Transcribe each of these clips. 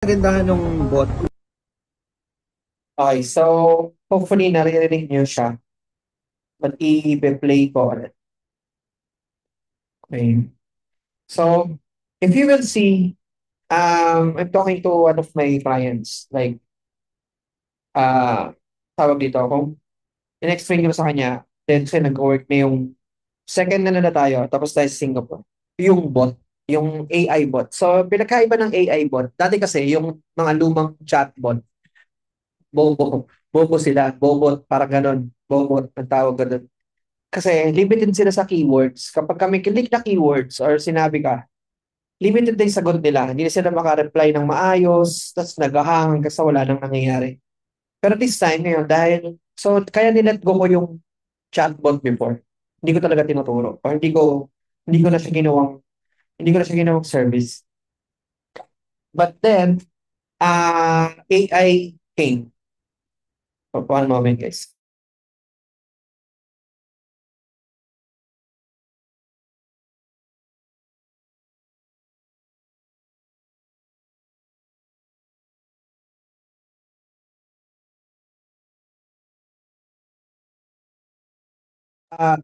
Kagandahan ng bot. Okay, so hopefully naririnig niyo siya. But i-play ko ulit. Okay. So, if you will see, I'm talking to one of my clients. Like, tawag dito, kung in-explain ko sa kanya, then kasi nag-work na yung second na tayo, tapos tayo sa Singapore. Yung bot, yung AI bot. So, pinakaiba ng AI bot, dati kasi yung mga lumang chatbot, bobo, bobo sila, bobot, parang ganon, bobot, ang tawag ganon. Kasi limited sila sa keywords. Kapag kami click na keywords or sinabi ka, limited na yung sagot nila. Hindi na sila maka-reply ng maayos, tapos naghahang kasi wala nang nangyayari. Pero this time ngayon, dahil, so kaya nilet go ko yung chatbot before. Hindi ko talaga tinuturo. Or hindi ko na siya ginawang, hindi ko na siya ginawang service. But then, AI came. For one moment, guys.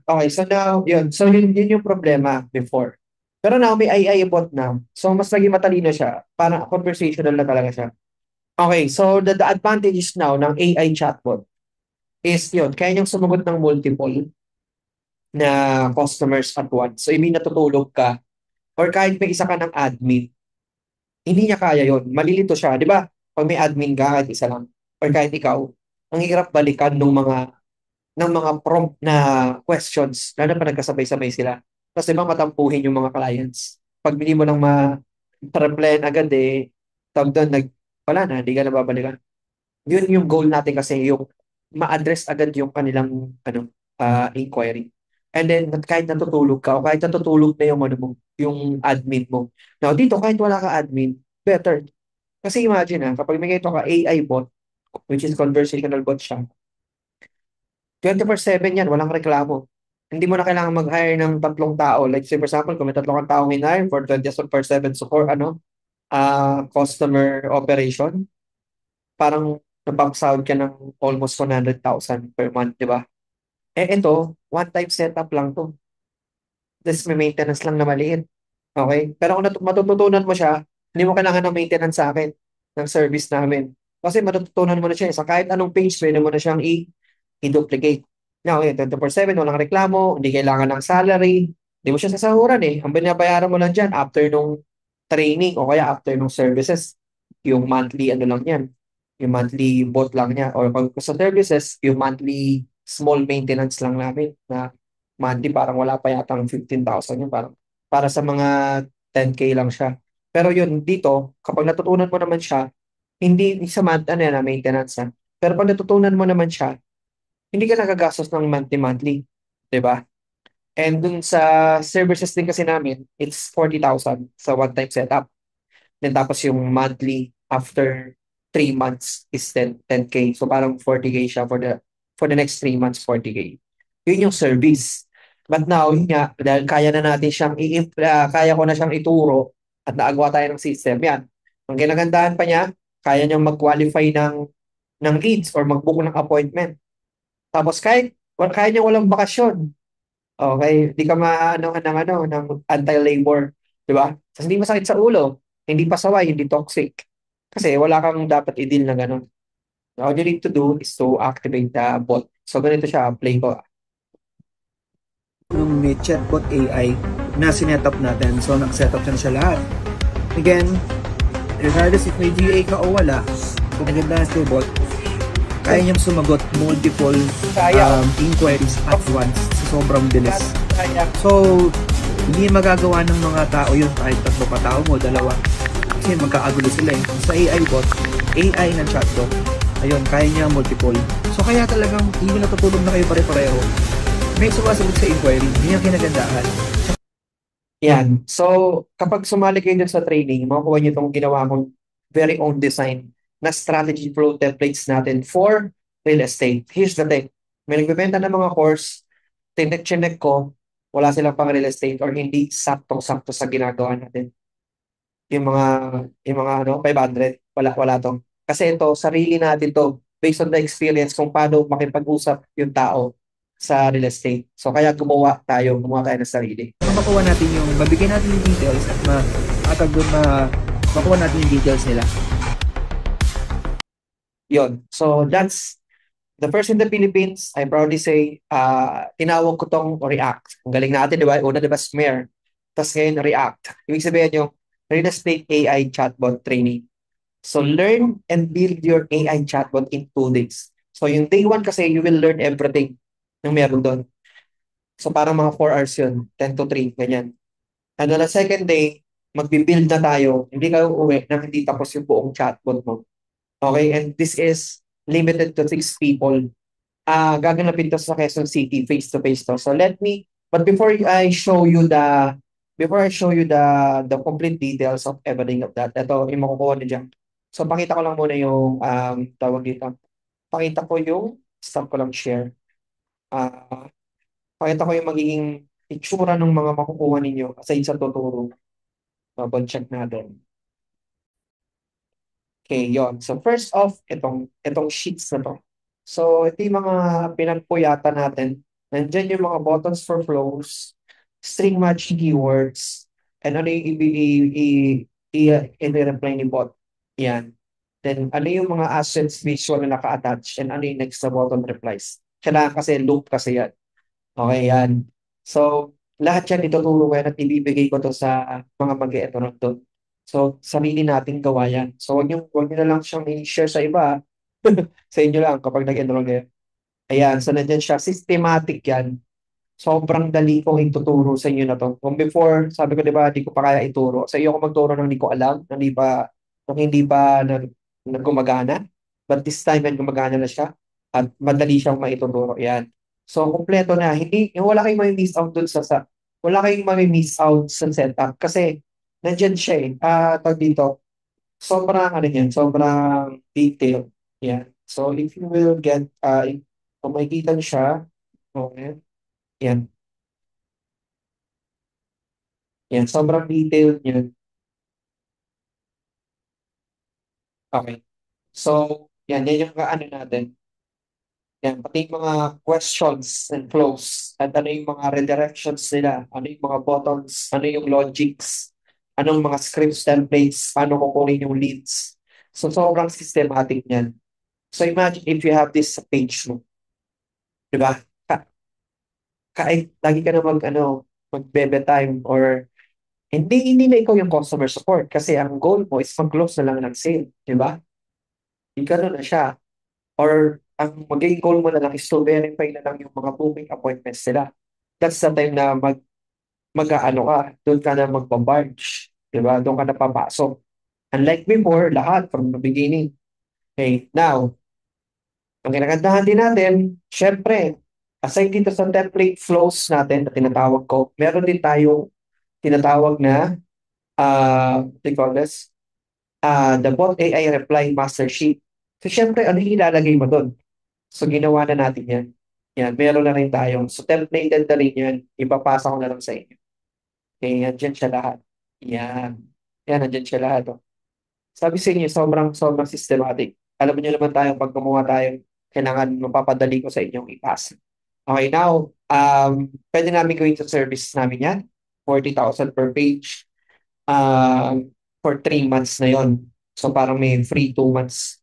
Okay, so now, yun. So, yun yung problema before. Pero now, may AI bot na. So, mas naging matalino siya. Parang conversational na talaga siya. Okay, so the advantages now ng AI chatbot is yun, kaya niyang sumagot ng multiple na customers at once. So, ibig natutulog ka or kahit may isa ka ng admin, hindi niya kaya yun. Malilito siya. Di ba? Pag may admin ka, kahit isa lang, or kahit ikaw, ang hirap balikan ng mga prompt na questions, lalo pa nagkasabay-sabay sila. Tapos diba matampuhin yung mga clients. Pag hindi mo lang ma-replyan agad tawag doon, wala na, hindi ka na babalikan. Yun yung goal natin kasi yung ma-address agad yung kanilang inquiry. And then kahit natutulog ka o kahit natutulog na yung ano mo, yung admin mo. Now dito kahit wala ka admin, better. Kasi imagine kapag may ganito ka AI bot, which is conversational bot siya, 24/7 yan, walang reklamo. Hindi mo na kailangan mag-hire ng tatlong tao. Like say for example, kung may tatlong kang taong in-hire for 24/7 support, customer operation, parang nabang-sahod ka ng almost 100,000 per month, di ba? Ito, one-time setup lang to. Tapos may maintenance lang na maliit. Okay? Pero kung matututunan mo siya, hindi mo kailangan ng maintenance sa akin, ng service namin. Kasi matututunan mo na siya. Sa kahit anong page, pwede mo na siyang i-duplicate. Now, 24/7, walang reklamo, hindi kailangan ng salary, hindi mo siya sasahuran eh. Ang binabayaran mo lang dyan after nung training o kaya after nung services, yung monthly ano lang yan, yung monthly bot lang niya. Or kung sa services, yung monthly small maintenance lang namin na monthly parang wala pa yatang 15,000 yun. Parang para sa mga 10K lang siya. Pero yun, dito, kapag natutunan mo naman siya, hindi sa month, ano yan, maintenance na. Pero pag natutunan mo naman siya, hindi ka nagagastos ng monthly-monthly. 'Di ba? And dun sa services din kasi namin, it's 40,000 sa one-time setup. Then tapos yung monthly after 3 months is 10K. So parang 40K siya for the next 3 months, 40K. Yun yung service. But now, yun nga, dahil kaya na natin kaya ko na siyang ituro at naagawa tayo ng system, yan. Ang ginagandahan pa niya, kaya niyang mag-qualify ng leads or mag-book ng appointment. Tapos kaya niya walang bakasyon. Okay, hindi ka maano ng anti-labor, 'di ba? Tapos hindi masakit sa ulo, hindi pasaway, hindi toxic. Kasi wala kang dapat i-deal na gano'n. All you need to do is to activate the bot. So ganito siya, play ko. Yung may chatbot AI na sinetup natin. So, nag-setup na siya lahat. Again, regardless if may GA ka o wala, kung maganda sa bot, kaya niyang sumagot multiple Kaya, inquiries at once sa sobrang bilis. kaya. So, hindi magagawa ng mga tao yun kahit tatlo pa tao mo, dalawa. Kasi magkakagulo sila eh. Sa AI bot, AI ng chatbot, ayun, kaya niya multiple. So, kaya talagang hindi natutulog na kayo pare-pareho. May sumasagot sa inquiry, hindi yung kinagandaan. Yan. So, kapag sumali kayo dun sa training, makukuha niyo itong ginawa mong very own design na strategy flow templates natin for real estate. Here's the thing. May nagbebenta ng mga course, tinek-chinek ko, wala silang pang real estate or hindi saktong-sakto sa ginagawa natin. Yung mga 500. Wala to. Kasi ito, sarili natin to based on the experience kung paano makipag-usap yung tao sa real estate. So kaya gumawa tayo ng sarili. Makuha natin yung, mabigyan natin yung details at atag doon makuha natin yung details nila. Yon. So that's the first in the Philippines. I proudly say, tinawag ko tong React. Ang galing natin, di ba? Una, di ba, Smear. Tapos ngayon, React. Ibig sabihin yung Real Estate AI Chatbot Training. So learn and build your AI chatbot in 2 days. So yung day 1 kasi, you will learn everything na meron doon. So parang mga 4 hours yun, 10 to 3, ganyan. And on the second day, magbi-build na tayo. Hindi ka uuwi na hindi tapos yung buong chatbot mo. Okay? And this is limited to 6 people. Gaganapin to sa Quezon City, face-to-face to. So but before I show you the complete details of everything of that, ito yung makukuha niyo dyan. So pakita ko lang muna yung tawag dito. Pakita ko yung, stop ko lang share. Pakita ko yung magiging itsura ng mga makukuha ninyo aside sa tuturo. Double check natin. Okay, yon. So first off, itong sheets na to. So ito yung mga pinagpuyatan natin. Nandiyan yung mga buttons for flows, string match keywords, and ano yung i-reply ni bot. Yan. Then ano yung mga assets visual na naka-attach and ano yung next na button replies. Kailangan kasi loop kasi yan. Okay, yan. So lahat yan ituturo ko yan at ibibigay ko to sa mga mag-e-enroll doon. So, sarili nating gawa yan. So, wag niyo na lang siyang i-share sa iba. Sa inyo lang kapag nag-enroll kayo. Ayan, so nandiyan siya. Systematic yan. Sobrang dali kong ituturo sa inyo na to. Kung before, sabi ko, di ba, di ko pa kaya ituro. Sa iyo ako magturo nang di ko alam, nang hindi pa gumagana. But this time, gumagana na siya. At madali siyang maituturo. Yan. So, kumpleto na. Wala kayong may miss out dun wala kayong may miss out sa setup. Kasi, nandyan siya eh. Tawag dito, sobrang ano yan, sobrang detailed. Yan. So, if you will get, kung makikita niyo siya, okay, yan. Yan, sobrang detailed yan. Okay. So, yan yung ano natin. Yan, pati yung mga questions and flows, at ano yung mga redirections nila, ano yung mga buttons, ano yung logics, anong mga scripts templates, paano kukunin yung leads. So, sobrang systematic niyan. So, imagine if you have this sa page mo, di ba? Kahit lagi ka na mag-bebe time or hindi na ikaw yung customer support kasi ang goal mo is mag-close na lang ng sale, di ba? Ikaw na siya. Or ang magiging goal mo na lang is to verify na lang yung mga booking appointments nila. That's the time na mag-aano ka, doon ka na magbabarge, di ba? Doon ka na papasok. Unlike before, lahat from the beginning. Okay, now, ang kinagandahan din natin, syempre, aside dito sa template flows natin na tinatawag ko, meron din tayong tinatawag na, what do you call this? The bot AI reply master sheet. So, syempre, ano yung ilalagay mo doon? So, ginawa na natin yan. Yan, meron na rin tayong. So, templated na rin yan. Ipapasa ko na lang sa inyo. Okay, yan dyan siya lahat. Yan. Yan, nandyan siya lahat. Oh. Sabi sa inyo, sobrang systematic. Alam niyo naman tayo, pag gumawa tayo, kailangan mapapadali ko sa inyong ipasa. Okay, now, pwede namin gawin sa service namin yan. 40,000 per page. For 3 months na yon. So, parang may free 2 months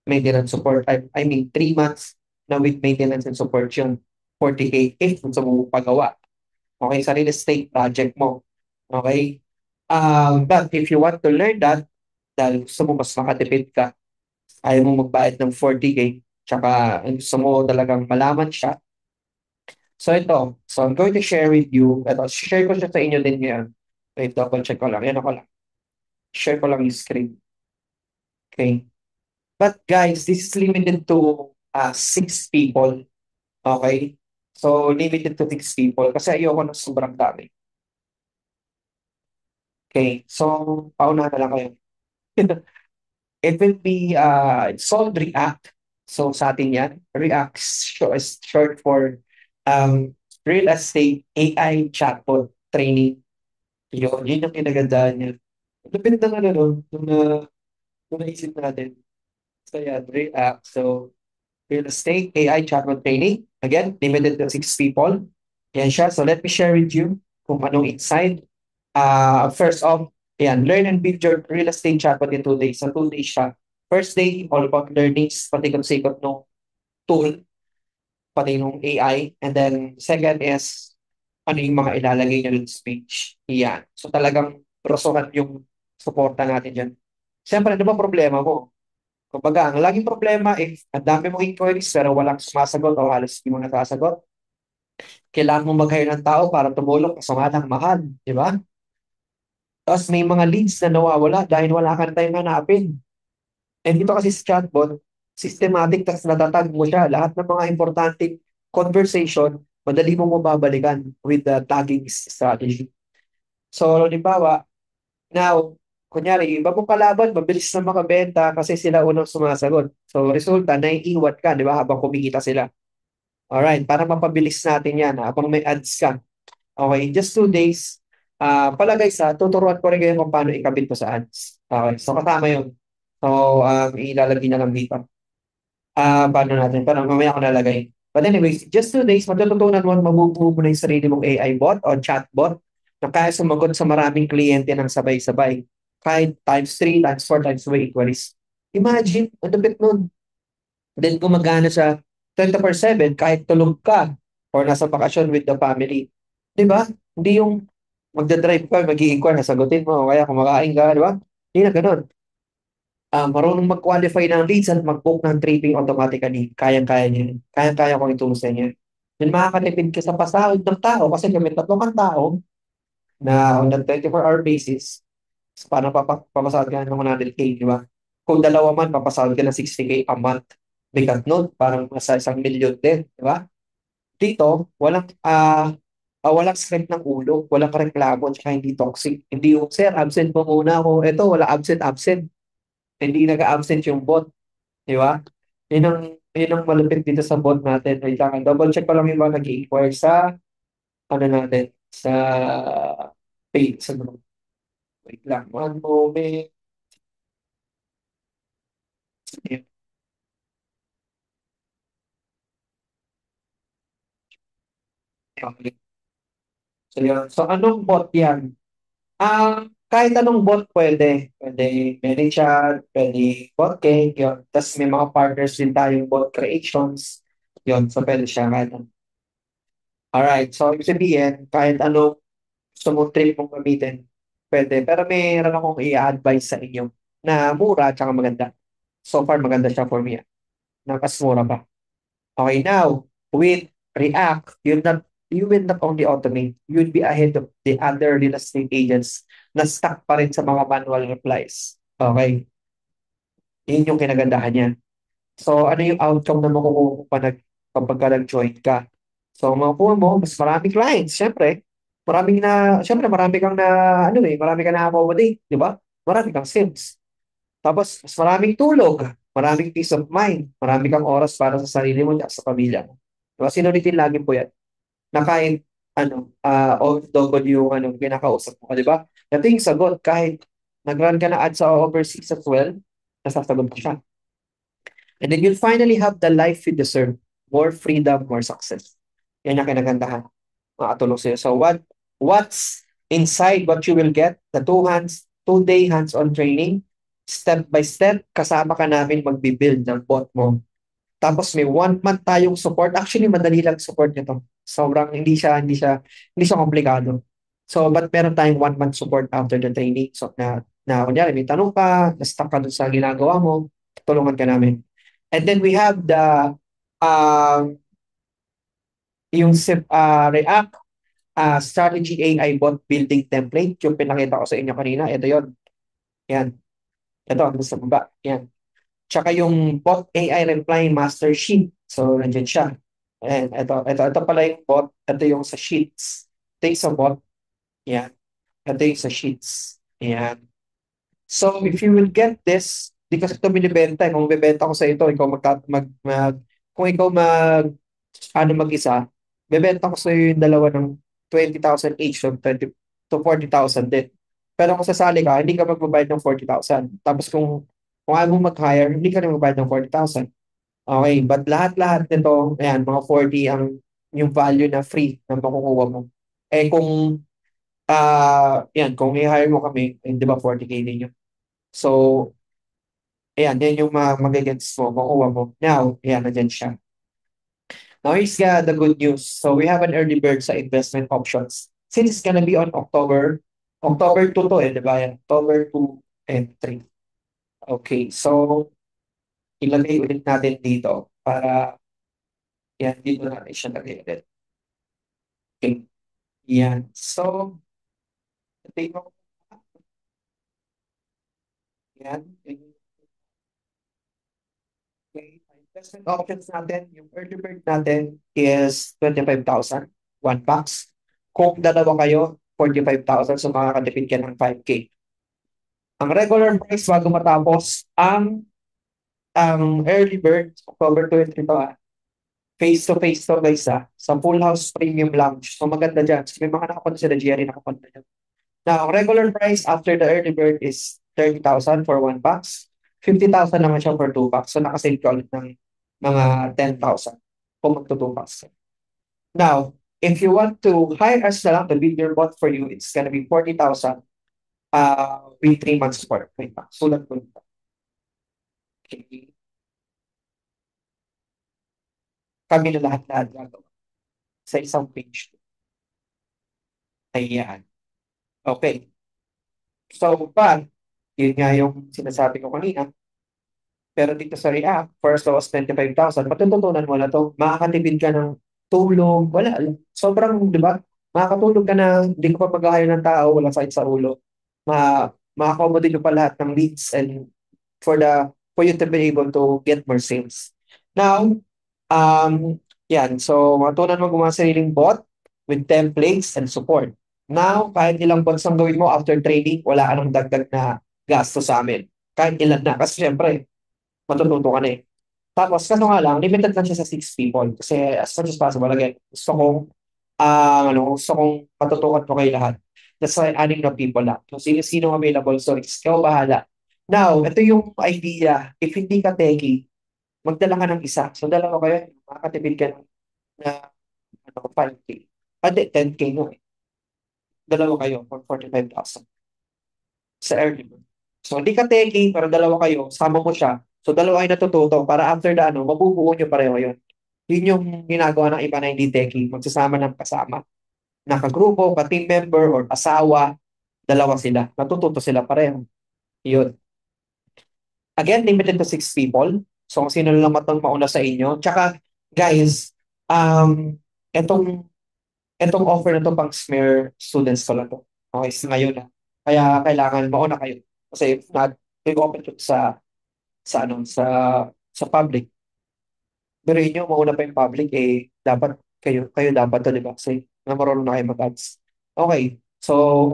maintenance support. I mean, 3 months na with maintenance and support yun. 40K if gusto mo pagawa. Okay, sa real estate project mo. Okay? But if you want to learn that, dahil gusto mo mas makatipid ka, ayaw mo magbayad ng 40K, tsaka gusto mo talagang malaman siya. So ito, so I'm going to share with you, ito, share ko siya sa inyo din ngayon. Wait, double check ko lang. Yan ako lang. Share ko lang yung screen. Okay. But guys, this is limited to 6 people. Okay? So, limited to 6 people kasi ayoko ng sobrang dami. Okay, so paunahan na lang kayo. It will be it's called React. So sa atin yan, React is short for Real Estate AI Chatbot Training. Yun yung kinagandaan niya. Lupit na ano, no? Kung naisip natin. So yan, React. So, real estate, AI chatbot training. Again, limited to 6 people. Yan siya. So let me share with you kung anong insight. First off, yan, learn and build your real estate chatbot in 2 days. So 2 days siya. First day, all about learnings, pati kung sikot ng tool, pati ng AI. And then second is, ano yung mga ilalagay nyo sa speech. Yan. So talagang prosohan yung suporta natin dyan. Siyempre, ano ba problema mo? Kumbaga, ang laging problema, if ang dami mong inquiries pero walang sumasagot o halos hindi mo nasasagot, kailangan mo mag-hire ng tao para tumulong kasi nga lang mahal, di ba? Tapos may mga leads na nawawala dahil wala kang time hanapin. And dito kasi sa chatbot, systematic tapos natatag mo siya. Lahat ng mga importante conversation, madali mo mababalikan with the tagging strategy. So, halimbawa, now, kunyari, yung iba mong kalaban, mabilis na makabenta kasi sila unang sumasagot. So, resulta, naiiwat ka, di ba, habang kumikita sila. Alright, para mapabilis natin yan, habang may ads ka. Okay, in just 2 days, palagay sa, tuturuan ko rin kayo kung paano ikabit to sa ads. Okay, so kasama yun. So, ilalagay na lang dito. Paano natin? Pero mamaya ko nalagay. But anyways, just 2 days, matututunan mo at mabubuo mo na yung sarili mong AI bot o chatbot na kaya sumagot sa maraming kliyente ng sabay-sabay. Kahit times 3, times 4, times 2 equals. Imagine, ang lupit nun. Then gumagana sa 24/7 kahit tulog ka or nasa bakasyon with the family. Di ba? Hindi yung magdadrive ka, mag-i-inquire, nasagutin mo, o kaya kumakain ka, di ba? Hindi na ganun. Marunong mag-qualify ng leads at mag-book ng tripping automatically. Kayang-kaya niya. Kayang-kaya kong itulong sa inyo. Then makakatipid ka sa pasahod ng tao kasi kami tatlong kang tao na on a 24-hour basis. So, paano papasahod ka ng 100K, di ba? Kung dalawa man, papasahod ka ng 60K a month. Bigat nun, parang nasa 1 milyon din, di ba? Dito, walang sakit ng ulo, walang reklamo, tsaka hindi toxic. Hindi yung, sir, absent po muna ako. Ito, wala absent. Hindi nag-absent yung bot. Di ba? Yun ang, yun ang malupit dito sa bot natin. Wait lang, double check ko lang yung mga nag-inquire sa, ano natin, sa page. Wait lang, one moment. Okay. So, yun. So, anong bot yan? Kahit anong bot pwede. Pwede ManyChat, pwede BotCake, yun. Tapos may mga partners din tayong bot creations. Yun, so pwede siya kahit ano. Alright, so ibig sabihin, kahit anong gusto mong trip mong gamitin, pwede. Pero mayroon akong i-advise sa inyo na mura at saka maganda. So far, maganda siya for me. Na mas mura pa. Okay, now, with React, you will not only automate, you'll be ahead of the other real estate agents na stuck pa rin sa mga manual replies. Okay, yun yung kinagandahan niya. So, ano yung outcome na makukuha mo kapag ka nag-join ka? So, makukuha mo, mas maraming clients, syempre. Marami kang marami kang na-accommodate, di ba? Marami kang sales. Tapos, mas maraming tulog, maraming peace of mind, marami kang oras para sa sarili mo at sa pamilya mo. Diba? Sinulitin lagi po yan. Na kahit, OFW yung, kinakausap mo, di ba? Ito yung sagot, kahit nag-run ka na ad sa overseas as well, nasasagot ko siya. And then you'll finally have the life you deserve. More freedom, more success. Yan ang kinagandahan. Makatulong sa'yo. So what's inside what you will get? The 2 day hands-on training. Step by step, kasama ka namin magbibuild ng bot mo. Tapos may 1 month tayong support. Actually, madali lang support nito. Sobrang hindi siya komplikado. So, but meron tayong 1 month support after the training. So, kunyari, may tanong ka, na-stuck ka dun sa ginagawa mo, tulungan ka namin. And then we have um, React Strategy AI Bot Building Template, yung pinakita ko sa inyo kanina. Ito yon. Yan. Ito, sa baba. Yan. Tsaka yung Bot AI Reply Master Sheet. So, nandiyan siya. And ito pala yung bot. Ito yung sa Sheets. Ito yung sa bot. Yan. Ito yung sa Sheets. Yan. So, if you will get this, di kasi ito binibenta. Kung bibenta ko sa ito, kung ikaw mag-isa, bibenta ko sa iyo yung dalawa ng 20,000 each, so 20 to 40,000 din. Pero kung sasali ka, hindi ka magbabayad ng 40,000. Tapos kung Kung ayaw mo mag-hire, hindi ka na magbayad ng 40,000. Okay, but lahat-lahat nito, ayan, mga 40 ang yung value na free na makukuha mo. Eh kung, yan, kung i-hire mo kami, eh, di ba 40K din yun. So, ayan, yan yung magigets mo, makukuha mo. Now, ayan, nandyan siya. Now, here's the good news. So, we have an early bird sa investment options. Since it's gonna be on October 2 to eh, di ba? Yan, October 2 and 3. Okay, so, ilagay ulit natin dito para, yan, dito natin siya lagay ulit. Okay, yan. So, ito yung, yan. Okay, investment options natin, yung early bird natin is 25,000, one box. Kung dalawa kayo, 45,000, so makakatipid ka ng 5K. Ang regular price bago matapos ang early bird, October 20 to face to face to guys sa Full House Premium Lounge. So maganda dyan. So, may mga nakapunta sila, Jerry nakapunta dyan. Now, ang regular price after the early bird is 30,000 for one box. 50,000 naman siya for two box. So nakasave ka ulit ng mga 10,000 kung magto two box. Now, if you want to hire us na lang to build your bot for you, it's gonna be 40,000 with 3 months support. Wait lang, sulat ko ito. Okay. Kami na lahat-lahat gagawa sa isang page. Ayan. Okay. So, yun nga yung sinasabi ko kanina. Pero dito sa React, first loss 25,000, matututunan mo na to, makakatipid ka ng tulog, wala. Sobrang, di ba? Makakatulog ka na, hindi ka pa mag-hire ng tao, walang sakit sa ulo. Ma-accommodate mo pa lahat ng leads and for you to be able to get more sales. Now, yan. So, matutunan mo gumawa ng sariling bot with templates and support. Now, kahit ilang bots ang gawin mo after training, wala ka nang dagdag na gasto sa amin. Kahit ilan na. Kasi syempre, matututo ka na eh. Tapos, kaso nga lang, limited lang siya sa 6 people. Kasi as much as possible, again, gusto kong matutukan ko kayo lahat. That's why 6 na people lang. So, sino available. So, ikaw bahala. Now, ito yung idea. If hindi ka techie, magdala ka ng isa. So, dalawa kayo, makakatipid ka na 5K. Hindi, 10K no eh. Dalawa kayo for 45,000 sa early bird. So, hindi ka techie, pero dalawa kayo, sama mo siya. So, dalawa ay natututo para after the mabubuo nyo pareho yun. Yun yung ginagawa ng iba na hindi techie, magsasama ng kasama. Nakagrupo, ka-team member, or asawa, dalawa sila. Natututo sila pareho. Yun. Again, limited to 6 people. So, kung sino lang matang mauna sa inyo. Tsaka, guys, etong, etong offer na to pang smear students ko lang to. Okay, so ngayon na. Kaya kailangan mauna kayo. Kasi if not, i-open to sa public. Pero inyo, mauna pa yung public, eh, dapat kayo dapat to, di ba? Kasi na marunong na kayo mag-ads. Okay. So,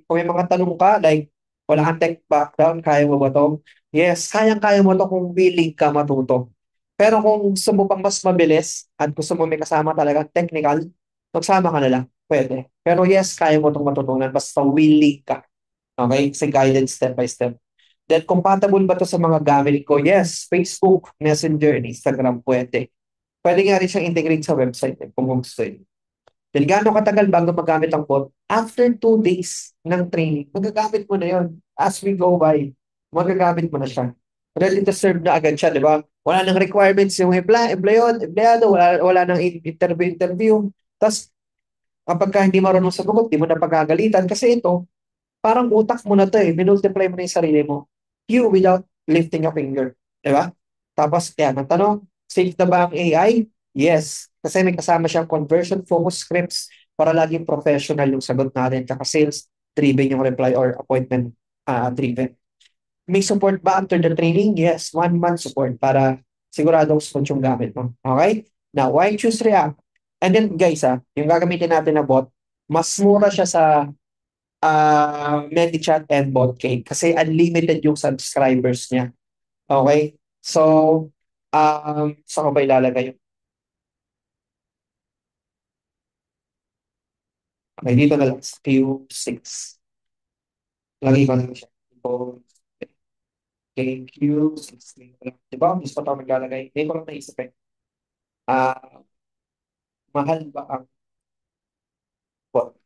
kung may mga tanong ka, like, wala kang tech background, kaya mo ba to? Yes, kayang-kaya mo to kung willing ka matuto. Pero kung gusto mo pang mas mabilis at gusto mo may kasama talaga technical, magsama ka na lang. Pwede. Pero yes, kaya mo itong matutunan basta willing ka. Okay? Kasi guidance step by step. Then, compatible ba to sa mga gamit ko? Yes, Facebook, Messenger, and Instagram, pwede. Pwede nga rin siyang integrate sa website kung gusto yun. Then, gaano katagal bago magamit ang bot? After 2 days ng training, magagamit mo na yon. As we go by, magagamit mo na siya. Ready to serve na agad siya, di ba? Wala nang requirements yung empleyado, wala nang interview. Tapos, kapag ka hindi marunong sagot, di mo na pagagalitan. Kasi ito, parang utak mo na to eh. Minultiply mo na yung sarili mo. You without lifting a finger. Di ba? Tapos, yan, ang tanong, safe na ba ang AI? Yes. Kasi may kasama siyang conversion-focused scripts para laging professional yung sagot natin. Tsaka sales-driven yung reply or appointment-driven. May support ba after the training? Yes. 1 month support para siguradong smooth yung gamit mo. Okay? Now, why choose React? And then, guys, yung gagamitin natin na bot, mas mura siya sa ManyChat and BotCake kasi unlimited yung subscribers niya. Okay? So, saan ko ba ilalagay yun? Okay, dito na lang sa Q6. Lagay ko na lang siya. So, KQ, 16. Di ba? Gusto pa maglalagay. Hindi ko lang naisip eh. Ah, mahal ba ang bot?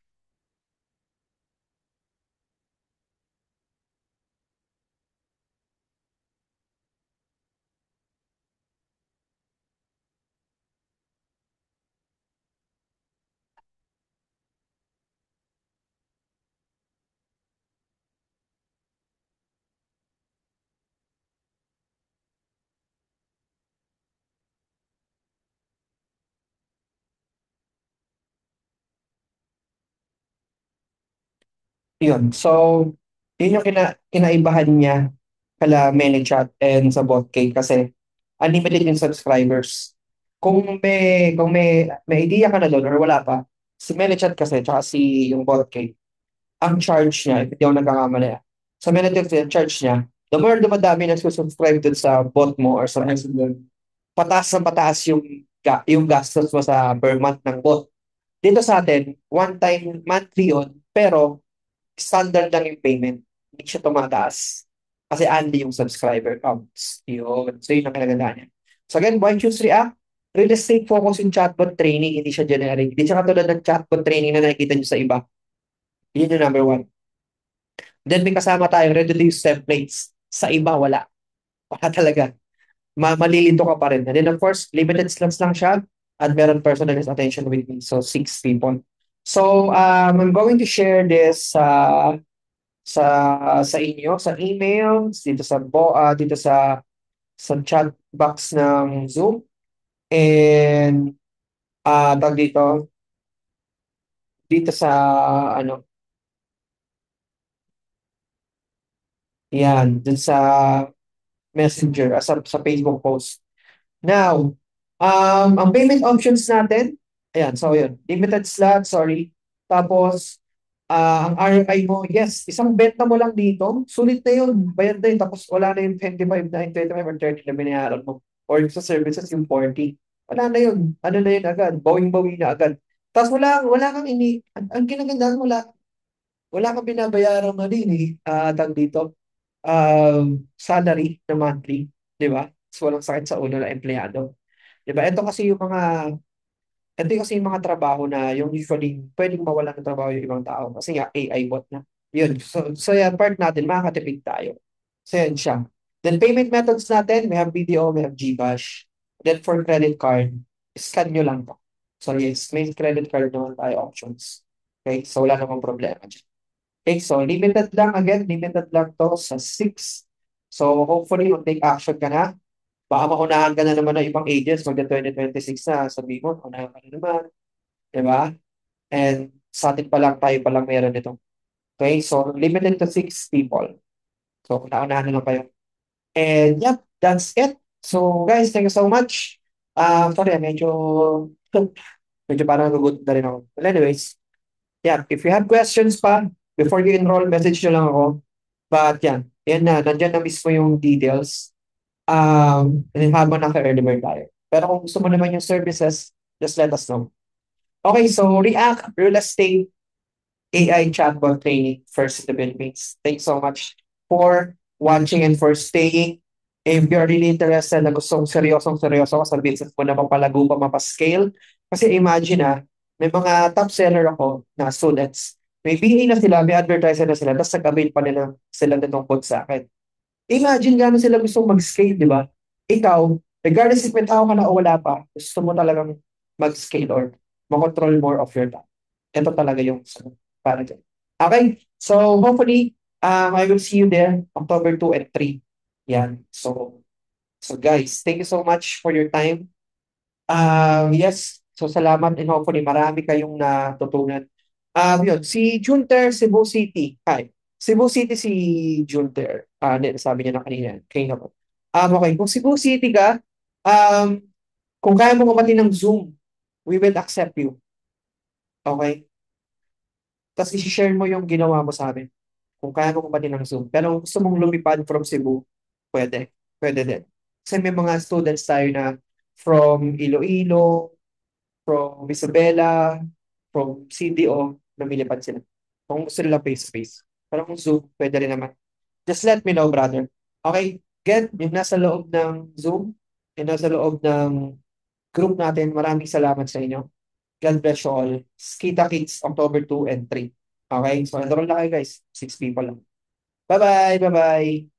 Yun. So, yun yung kinaibahan niya kala ManyChat and sa BotK kasi unlimited yung subscribers. Kung may idea ka na doon or wala pa, si ManyChat kasi tsaka si yung BotK, ang charge niya, if hindi ako nagkakamali, sa ManyChat yung charge niya, the more dumadami na susubscribe dun sa bot mo or sa Messenger, pataas na pataas yung gastos mo sa per month ng bot. Dito sa atin, one time monthly yun, pero standard lang yung payment. Hindi siya tumataas. Kasi only yung subscriber counts. Yun. So, yun ang kinagandaan niya. So, again, why choose React? Real estate focus yung chatbot training, hindi siya generic. Hindi siya katulad ng chatbot training na nakikita niyo sa iba. Yun yung number one. Then, may kasama tayong ready-to-use templates. Sa iba, wala. Wala talaga. Malilito ka pa rin. And then, of course, limited slots lang siya at meron personalized attention with me. So, 6 people. So, I'm going to share this sa inyo, sa email, dito sa chat box ng Zoom. And tawag dito sa ano, yan, dun sa Messenger, sa Facebook post. Now, ang payment options natin, ayan, so yun, limited slot, sorry. Tapos, ang RFI mo, yes, isang benta mo lang dito, sulit na yun, bayad na yun, tapos wala na yung 25 na, yung 25 or 30 na binayaran mo. Or yung sa services, yung 40. Wala na yun, ano na yun agad, bawing-bawi na agad. Tapos wala kang ang kinagandaan, wala kang binabayaran na din eh, tag dito, salary na monthly, di ba? So, walang sakit sa ulo na empleyado. Di ba? Ito kasi yung mga trabaho na yung usually pwedeng mawalan ng trabaho yung ibang tao kasi nga AI bot na. Yun. So yan, part natin, makakatipid tayo. So yan siya. Then payment methods natin, we have BDO, we have GCash. Then for credit card, scan nyo lang to. So yes, may credit card naman tayo options. Okay, so wala namang problema dyan. Okay, so limited lang to sa 6. So hopefully mag-take action ka na. Baka maunahan ka na naman ng ibang agents magka 2026 na, sabi mo, unahan ka na naman, di ba? And sa atin pa lang, tayo pa lang meron nito. Okay, so limited to 6 people. So, naunahan na lang kayo. And yep, that's it. So, guys, thank you so much. Sorry, medyo parang nagugutom na rin ako. But anyways, yeah, if you have questions pa, before you enroll, message nyo lang ako. But yan na, nandyan na mismo yung details. Habang naka-early bird tayo. Pero kung gusto mo naman yung services, just let us know. Okay, so React, Real Estate, AI chatbot training first in the Philippines. Thanks so much for watching and for staying. If you're really interested na gustong seryosong-seryoso ka sa business mo na mapalago pa, mapascale, kasi imagine may mga top seller ako na students. May BA na sila, may advertiser na sila, tapos nag-avail pa nila sila nitong code sa akin. Imagine gano'n sila gustong mag-scale, di ba? Ikaw, regardless if may tao ka na o wala pa, gusto mo talagang mag-scale or makontrol more of your time. Ito talaga yung sagot para dyan. Okay? So, hopefully, I will see you there October 2 and 3. Yan. So guys, thank you so much for your time. Yes, so salamat and hopefully marami kayong natutunan. Yun, si Junter, Cebu City. Hi. Cebu City si Junter. Sabi niya na kanina po. Okay, kung Cebu City ka, um, kung kaya mo kumati ng Zoom, we will accept you. Okay? Tapos i-share mo yung ginawa mo sa amin. Kung kaya mo kumati ng Zoom. Pero kung gusto mong lumipad from Cebu, pwede. Pwede din. Kasi may mga students tayo na from Iloilo, from Isabela, from CDO, lumilipad sila. Kung gusto nila face-to-face. Pero kung Zoom, pwede rin naman. Just let me know, brother. Okay, Gen, yung nasa loob ng Zoom, yung nasa loob ng group natin, maraming salamat sa inyo. God bless you all. Kita Kids, October 2 and 3. Okay, so enroll na kayo guys. 6 people lang. Bye-bye, bye-bye.